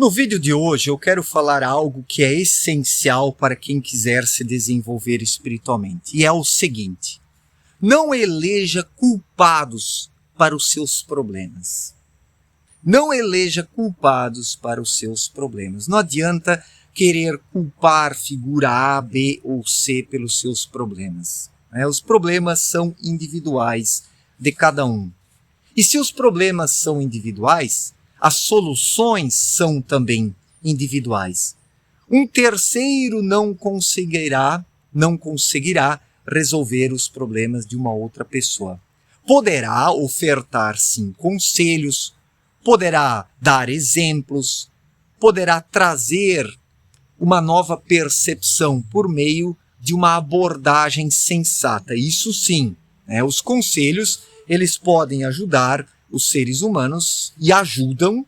No vídeo de hoje eu quero falar algo que é essencial para quem quiser se desenvolver espiritualmente. E é o seguinte: não eleja culpados para os seus problemas. Não eleja culpados para os seus problemas. Não adianta querer culpar figura A, B ou C pelos seus problemas. Os problemas são individuais de cada um. E se os problemas são individuais, as soluções são também individuais. Um terceiro não conseguirá resolver os problemas de uma outra pessoa. Poderá ofertar, sim, conselhos, poderá dar exemplos, poderá trazer uma nova percepção por meio de uma abordagem sensata. Isso sim, os conselhos, eles podem ajudar os seres humanos e ajudam,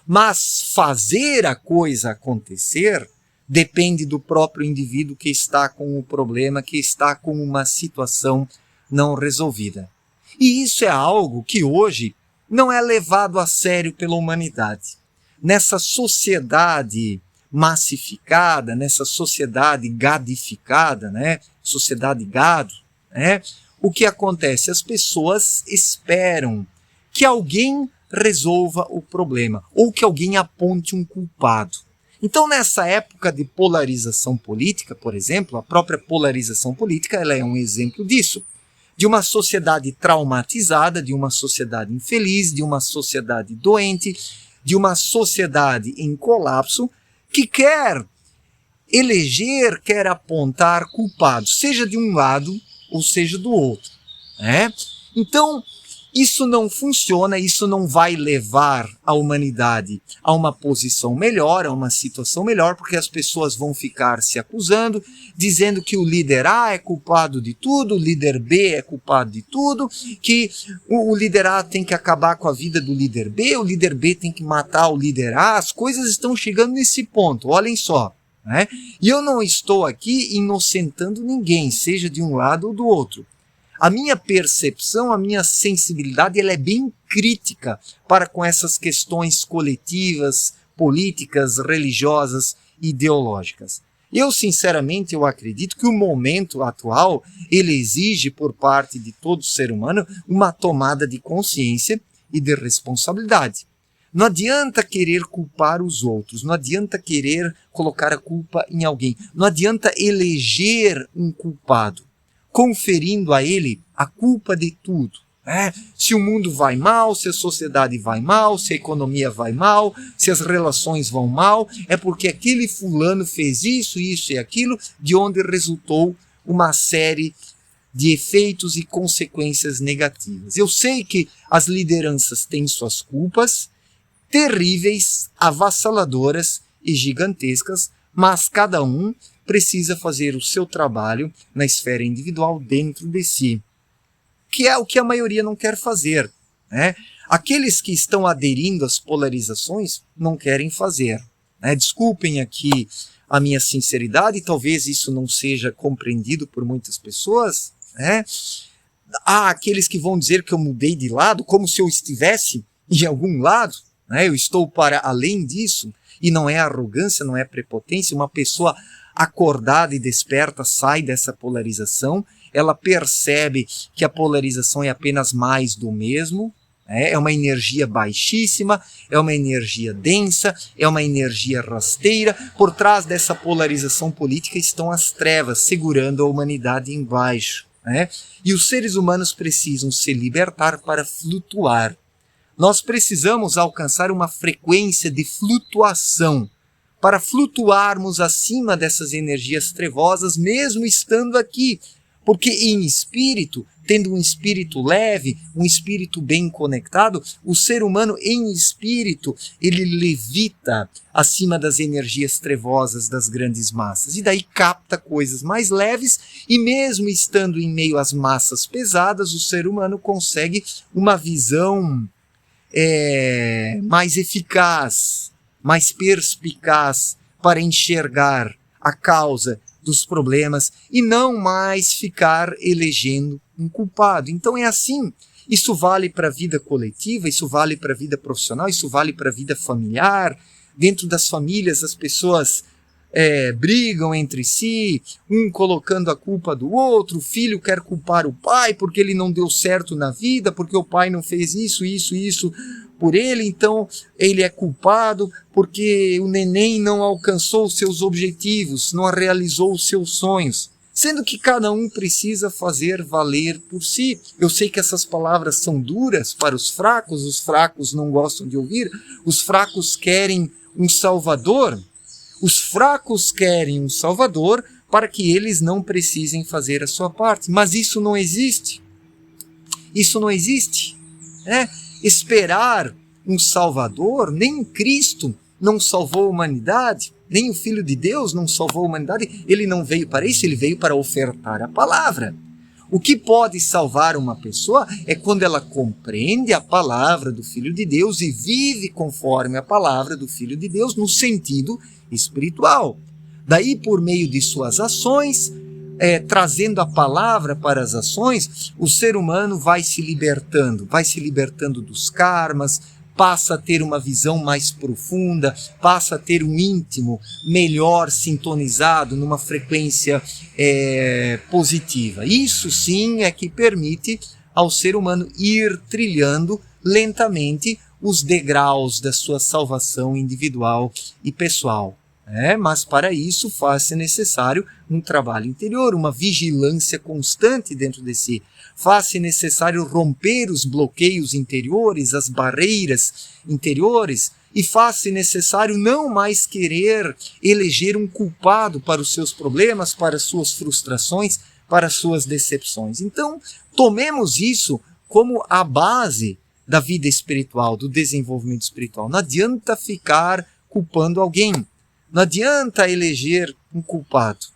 mas fazer a coisa acontecer depende do próprio indivíduo que está com o problema, que está com uma situação não resolvida. E isso é algo que hoje não é levado a sério pela humanidade. Nessa sociedade massificada, nessa sociedade gadificada, sociedade gado, o que acontece? As pessoas esperam que alguém resolva o problema ou que alguém aponte um culpado. Então, nessa época de polarização política, por exemplo, a própria polarização política ela é um exemplo disso. De uma sociedade traumatizada, de uma sociedade infeliz, de uma sociedade doente, de uma sociedade em colapso, que quer eleger, quer apontar culpados, seja de um lado ou seja do outro. Então, isso não funciona, isso não vai levar a humanidade a uma posição melhor, a uma situação melhor, porque as pessoas vão ficar se acusando, dizendo que o líder A é culpado de tudo, o líder B é culpado de tudo, que o líder A tem que acabar com a vida do líder B, o líder B tem que matar o líder A. As coisas estão chegando nesse ponto, olhem só. E eu não estou aqui inocentando ninguém, seja de um lado ou do outro. A minha percepção, a minha sensibilidade, ela é bem crítica para com essas questões coletivas, políticas, religiosas, ideológicas. Eu, sinceramente, eu acredito que o momento atual, ele exige por parte de todo ser humano uma tomada de consciência e de responsabilidade. Não adianta querer culpar os outros, não adianta querer colocar a culpa em alguém, não adianta eleger um culpado, conferindo a ele a culpa de tudo. Se o mundo vai mal, se a sociedade vai mal, se a economia vai mal, se as relações vão mal, é porque aquele fulano fez isso, isso e aquilo, de onde resultou uma série de efeitos e consequências negativas. Eu sei que as lideranças têm suas culpas, terríveis, avassaladoras e gigantescas, mas cada um precisa fazer o seu trabalho na esfera individual dentro de si, que é o que a maioria não quer fazer. Aqueles que estão aderindo às polarizações não querem fazer. Desculpem aqui a minha sinceridade, talvez isso não seja compreendido por muitas pessoas. Há aqueles que vão dizer que eu mudei de lado, como se eu estivesse em algum lado. Eu estou para além disso, e não é arrogância, não é prepotência. Uma pessoa acordada e desperta sai dessa polarização, ela percebe que a polarização é apenas mais do mesmo, é uma energia baixíssima, é uma energia densa, é uma energia rasteira. Por trás dessa polarização política estão as trevas, segurando a humanidade embaixo. E os seres humanos precisam se libertar para flutuar. Nós precisamos alcançar uma frequência de flutuação, para flutuarmos acima dessas energias trevosas, mesmo estando aqui. Porque em espírito, tendo um espírito leve, um espírito bem conectado, o ser humano em espírito, ele levita acima das energias trevosas das grandes massas. E daí capta coisas mais leves, e mesmo estando em meio às massas pesadas, o ser humano consegue uma visão mais eficaz, mais perspicaz para enxergar a causa dos problemas e não mais ficar elegendo um culpado. Então é assim. Isso vale para a vida coletiva, isso vale para a vida profissional, isso vale para a vida familiar. Dentro das famílias, as pessoas brigam entre si, um colocando a culpa do outro, o filho quer culpar o pai porque ele não deu certo na vida, porque o pai não fez isso por ele, então ele é culpado porque o neném não alcançou os seus objetivos, não realizou os seus sonhos. Sendo que cada um precisa fazer valer por si. Eu sei que essas palavras são duras para os fracos não gostam de ouvir, os fracos querem um salvador, os fracos querem um salvador para que eles não precisem fazer a sua parte. Mas isso não existe. Isso não existe. Esperar um salvador, nem Cristo não salvou a humanidade, nem o Filho de Deus não salvou a humanidade. Ele não veio para isso, ele veio para ofertar a palavra. O que pode salvar uma pessoa é quando ela compreende a palavra do Filho de Deus e vive conforme a palavra do Filho de Deus no sentido espiritual. Daí, por meio de suas ações, trazendo a palavra para as ações, o ser humano vai se libertando dos karmas, passa a ter uma visão mais profunda, passa a ter um íntimo melhor sintonizado numa frequência positiva. Isso sim é que permite ao ser humano ir trilhando lentamente os degraus da sua salvação individual e pessoal. Mas para isso faz-se necessário um trabalho interior, uma vigilância constante dentro de si. Faz-se necessário romper os bloqueios interiores, as barreiras interiores, e faz-se necessário não mais querer eleger um culpado para os seus problemas, para as suas frustrações, para as suas decepções. Então, tomemos isso como a base da vida espiritual, do desenvolvimento espiritual. Não adianta ficar culpando alguém. Não adianta eleger um culpado.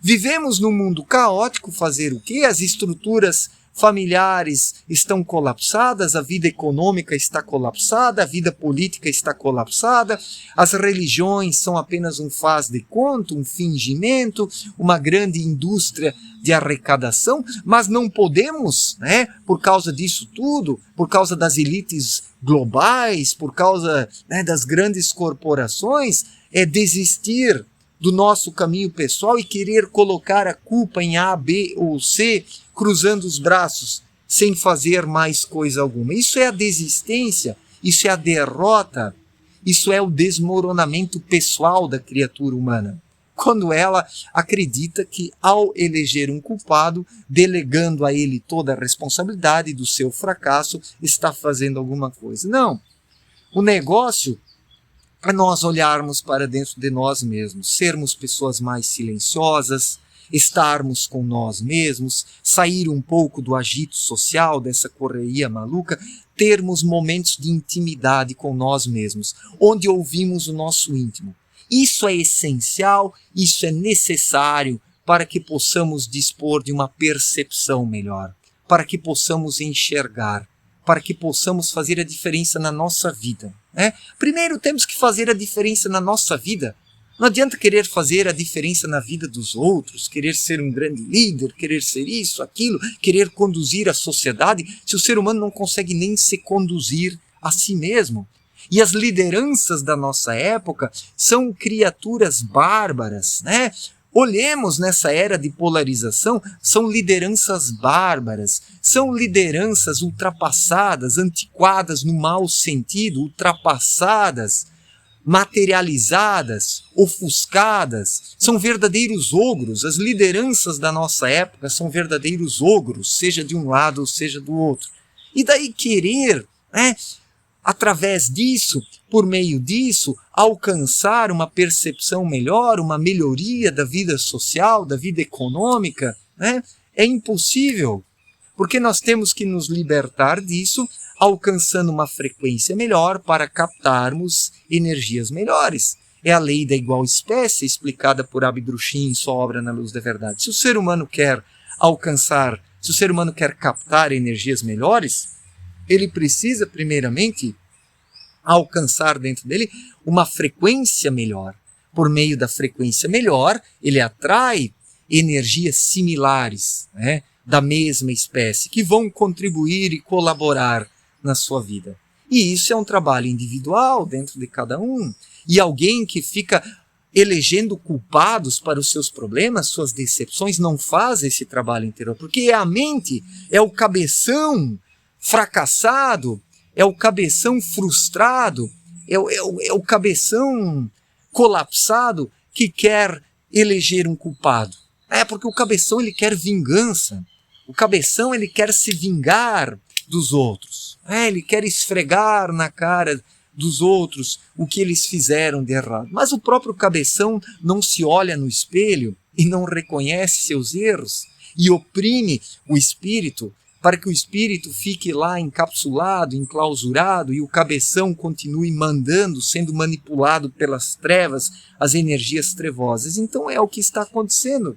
Vivemos num mundo caótico, fazer o quê? As estruturas familiares estão colapsadas, a vida econômica está colapsada, a vida política está colapsada, as religiões são apenas um faz de conta, um fingimento, uma grande indústria de arrecadação, mas não podemos, por causa disso tudo, por causa das elites globais, por causa das grandes corporações, desistir do nosso caminho pessoal e querer colocar a culpa em A, B ou C, cruzando os braços, sem fazer mais coisa alguma. Isso é a desistência, isso é a derrota, isso é o desmoronamento pessoal da criatura humana. Quando ela acredita que, ao eleger um culpado, delegando a ele toda a responsabilidade do seu fracasso, está fazendo alguma coisa. Não. O negócio é nós olharmos para dentro de nós mesmos, sermos pessoas mais silenciosas, estarmos com nós mesmos, sair um pouco do agito social, dessa correria maluca, termos momentos de intimidade com nós mesmos, onde ouvimos o nosso íntimo. Isso é essencial, isso é necessário para que possamos dispor de uma percepção melhor, para que possamos enxergar, para que possamos fazer a diferença na nossa vida. Primeiro temos que fazer a diferença na nossa vida. Não adianta querer fazer a diferença na vida dos outros, querer ser um grande líder, querer ser isso, aquilo, querer conduzir a sociedade, se o ser humano não consegue nem se conduzir a si mesmo. E as lideranças da nossa época são criaturas bárbaras, Olhemos nessa era de polarização, são lideranças bárbaras, são lideranças ultrapassadas, antiquadas no mau sentido, ultrapassadas, materializadas, ofuscadas, são verdadeiros ogros. As lideranças da nossa época são verdadeiros ogros, seja de um lado ou seja do outro. E daí querer, através disso, por meio disso, alcançar uma percepção melhor, uma melhoria da vida social, da vida econômica, é impossível, porque nós temos que nos libertar disso, alcançando uma frequência melhor para captarmos energias melhores. É a lei da igual espécie, explicada por Abdrushim em sua obra Na Luz da Verdade. Se o ser humano quer alcançar, se o ser humano quer captar energias melhores, ele precisa, primeiramente, alcançar dentro dele uma frequência melhor. Por meio da frequência melhor, ele atrai energias similares, da mesma espécie, que vão contribuir e colaborar na sua vida. E isso é um trabalho individual dentro de cada um. E alguém que fica elegendo culpados para os seus problemas, suas decepções, não faz esse trabalho interior, porque a mente é o cabeção fracassado, é o cabeção frustrado, é o cabeção colapsado que quer eleger um culpado. Porque o cabeção ele quer vingança, o cabeção ele quer se vingar dos outros, ele quer esfregar na cara dos outros o que eles fizeram de errado. Mas o próprio cabeção não se olha no espelho e não reconhece seus erros e oprime o espírito para que o espírito fique lá encapsulado, enclausurado e o cabeção continue mandando, sendo manipulado pelas trevas, as energias trevosas. Então é o que está acontecendo.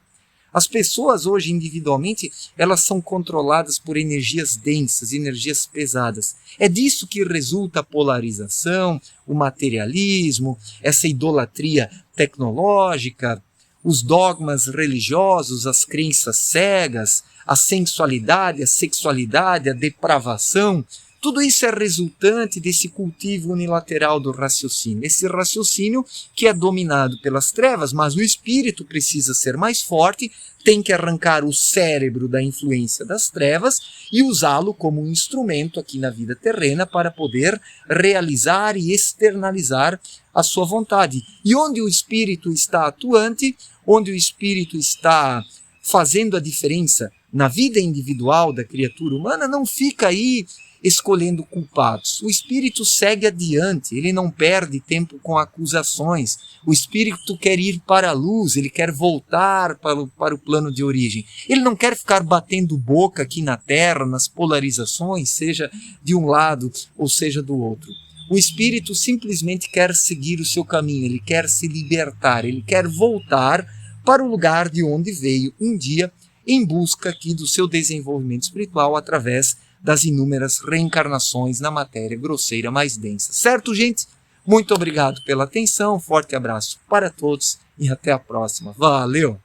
As pessoas hoje, individualmente, elas são controladas por energias densas, energias pesadas. É disso que resulta a polarização, o materialismo, essa idolatria tecnológica, os dogmas religiosos, as crenças cegas, a sensualidade, a sexualidade, a depravação. Tudo isso é resultante desse cultivo unilateral do raciocínio. Esse raciocínio que é dominado pelas trevas, mas o espírito precisa ser mais forte, tem que arrancar o cérebro da influência das trevas e usá-lo como um instrumento aqui na vida terrena para poder realizar e externalizar a sua vontade. E onde o espírito está atuante, onde o espírito está fazendo a diferença na vida individual da criatura humana, não fica aí escolhendo culpados. O espírito segue adiante, ele não perde tempo com acusações. O espírito quer ir para a luz, ele quer voltar para o plano de origem. Ele não quer ficar batendo boca aqui na Terra, nas polarizações, seja de um lado ou seja do outro. O espírito simplesmente quer seguir o seu caminho, ele quer se libertar, ele quer voltar para o lugar de onde veio um dia em busca aqui do seu desenvolvimento espiritual através das inúmeras reencarnações na matéria grosseira mais densa. Certo, gente? Muito obrigado pela atenção, forte abraço para todos e até a próxima. Valeu!